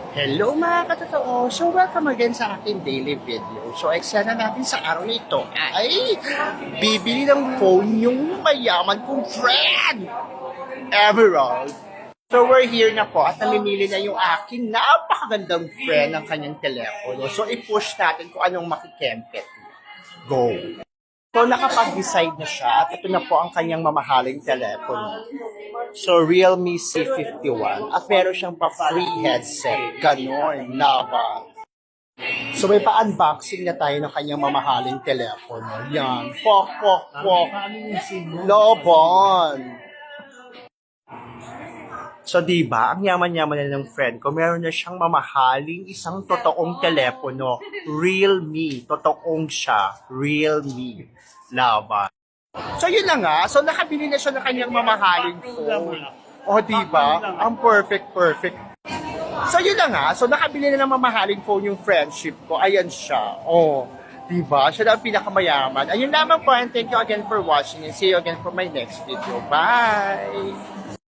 Hello mga katotoo! So welcome again sa aking daily video. So eksena natin sa araw na ito ay bibili ng phone yung mayaman kong friend, Emerald. So we're here na po at namimili na yung aking napakagandang friend ng kanyang telepono. So i-push natin kung anong makikempet. Go! So nakapag-decide na siya at ito na po ang kanyang mamahaling telepono. So, Realme C51. At meron siyang pa-free headset. Ganon, laba. So, may pa-unboxing na tayo ng kanyang mamahaling telepono. Yan. Pok, pok, pok. Lobon. So, diba, ang yaman-yaman na ng friend ko, meron na siyang mamahaling isang totoong telepono. Realme. Totoong siya. Realme. Laba. So yun na nga, so nakabili na siya ng kanyang mamahaling phone. O diba? Ang perfect. So yun na nga, so nakabili na ng mamahaling phone yung friendship ko. Ayan siya. O, diba? Siya na ang pinakamayaman. Ayun lamang po and thank you again for watching and see you again for my next video. Bye!